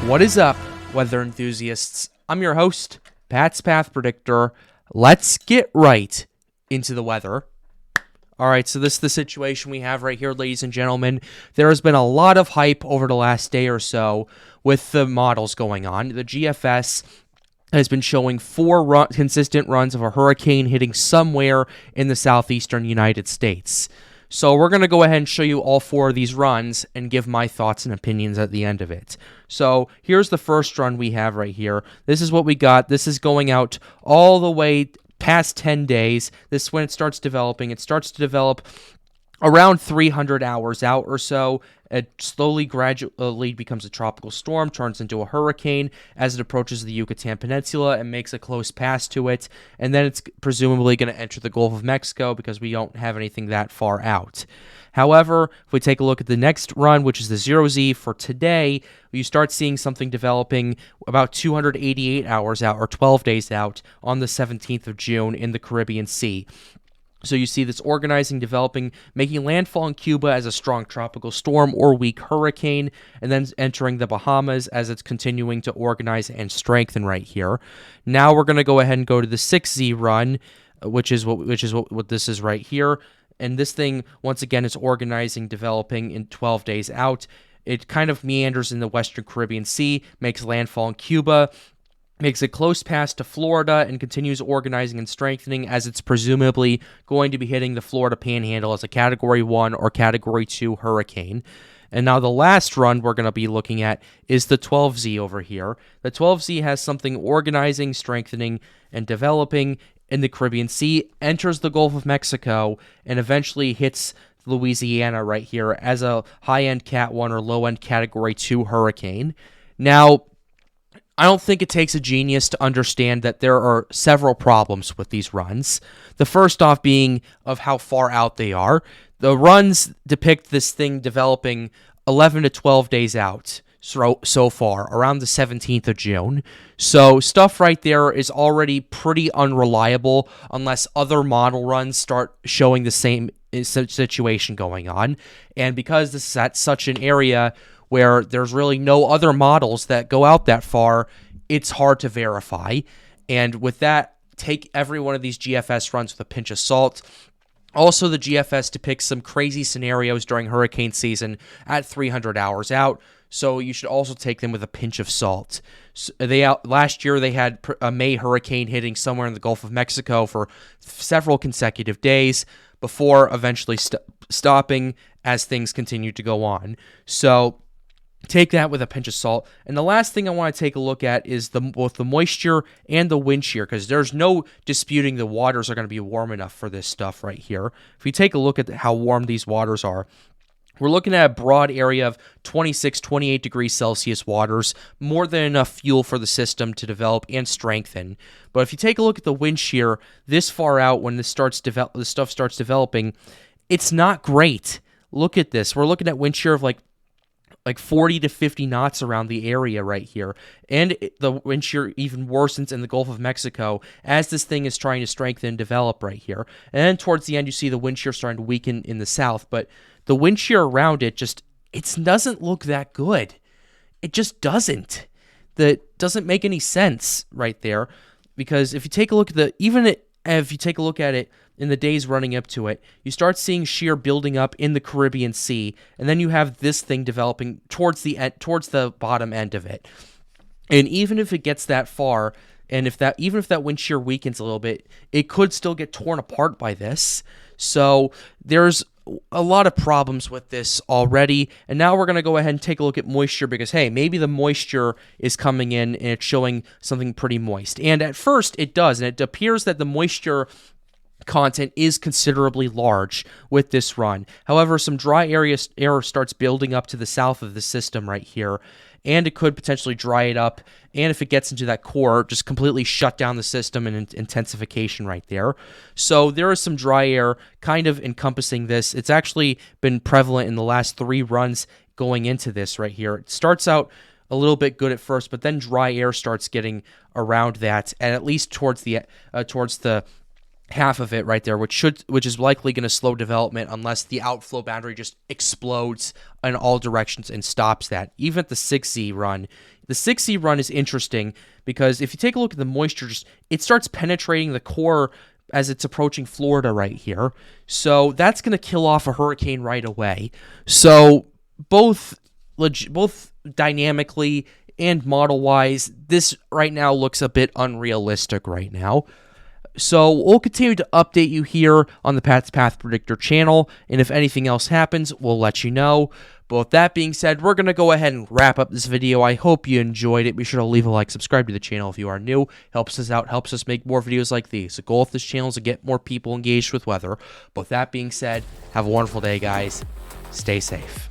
What is up, weather enthusiasts? I'm your host, Pat's Path Predictor. Let's get right into the weather. All right, so this is the situation we have right here, ladies and gentlemen. There has been a lot of hype over the last day or so with the models going on. The GFS has been showing four consistent runs of a hurricane hitting somewhere in the southeastern United States. So we're going to go ahead and show you all four of these runs and give my thoughts and opinions at the end of it. So here's the first run we have right here. This is what we got. This is going out all the way past 10 days. This is when it starts developing. It starts to develop around 300 hours out or so. It slowly, gradually becomes a tropical storm, turns into a hurricane as it approaches the Yucatan Peninsula and makes a close pass to it. And then it's presumably going to enter the Gulf of Mexico because we don't have anything that far out. However, if we take a look at the next run, which is the 0Z for today, you start seeing something developing about 288 hours out or 12 days out on the 17th of June in the Caribbean Sea. So you see this organizing, developing, making landfall in Cuba as a strong tropical storm or weak hurricane, and then entering the Bahamas as it's continuing to organize and strengthen right here. Now we're going to go ahead and go to the 6Z run, which is what this is right here. And this thing, once again, is organizing, developing in 12 days out. It kind of meanders in the Western Caribbean Sea, makes landfall in Cuba, makes a close pass to Florida, and continues organizing and strengthening as it's presumably going to be hitting the Florida Panhandle as a Category 1 or Category 2 hurricane. And now the last run we're going to be looking at is the 12Z over here. The 12Z has something organizing, strengthening, and developing in the Caribbean Sea, enters the Gulf of Mexico, and eventually hits Louisiana right here as a high-end Cat 1 or low-end Category 2 hurricane. Now, I don't think it takes a genius to understand that there are several problems with these runs. The first off being of how far out they are. The runs depict this thing developing 11 to 12 days out so far, around the 17th of June. So stuff right there is already pretty unreliable unless other model runs start showing the same situation going on. And because this is at such an area where there's really no other models that go out that far, it's hard to verify. And with that, take every one of these GFS runs with a pinch of salt. Also, the GFS depicts some crazy scenarios during hurricane season at 300 hours out, so you should also take them with a pinch of salt. Last year, they had a May hurricane hitting somewhere in the Gulf of Mexico for several consecutive days before eventually stopping as things continued to go on. So take that with a pinch of salt. And the last thing I want to take a look at is both the moisture and the wind shear, because there's no disputing the waters are going to be warm enough for this stuff right here. If you take a look at how warm these waters are, we're looking at a broad area of 26, 28 degrees Celsius waters, more than enough fuel for the system to develop and strengthen. But if you take a look at the wind shear this far out when this stuff starts developing, it's not great. Look at this. We're looking at wind shear of like 40 to 50 knots around the area right here. And the wind shear even worsens in the Gulf of Mexico as this thing is trying to strengthen and develop right here. And then towards the end, you see the wind shear starting to weaken in the south. But the wind shear around it it doesn't look that good. It just doesn't. That doesn't make any sense right there. Because if you take a look at if you take a look at it in the days running up to it, you start seeing shear building up in the Caribbean Sea, and then you have this thing developing towards the bottom end of it. And even if it gets that far, and even if that wind shear weakens a little bit, it could still get torn apart by this. So there's a lot of problems with this already, and now we're going to go ahead and take a look at moisture because, hey, maybe the moisture is coming in and it's showing something pretty moist. And at first it does, and it appears that the moisture content is considerably large with this run. However, some dry air starts building up to the south of the system right here, and it could potentially dry it up, and if it gets into that core, just completely shut down the system and intensification right there. So there is some dry air kind of encompassing this. It's actually been prevalent in the last 3 runs going into this right here. It starts out a little bit good at first, but then dry air starts getting around that, and at least towards the half of it right there, which is likely going to slow development unless the outflow boundary just explodes in all directions and stops that. Even at the 6Z run, the 6Z run is interesting because if you take a look at the moisture, it starts penetrating the core as it's approaching Florida right here. So that's going to kill off a hurricane right away. So both dynamically and model-wise, this right now looks a bit unrealistic right now. So we'll continue to update you here on the Pat's Path Predictor channel, and if anything else happens, we'll let you know. But with that being said, we're going to go ahead and wrap up this video. I hope you enjoyed it. Be sure to leave a like, subscribe to the channel if you are new. Helps us out, helps us make more videos like these. The goal of this channel is to get more people engaged with weather. But with that being said, have a wonderful day, guys. Stay safe.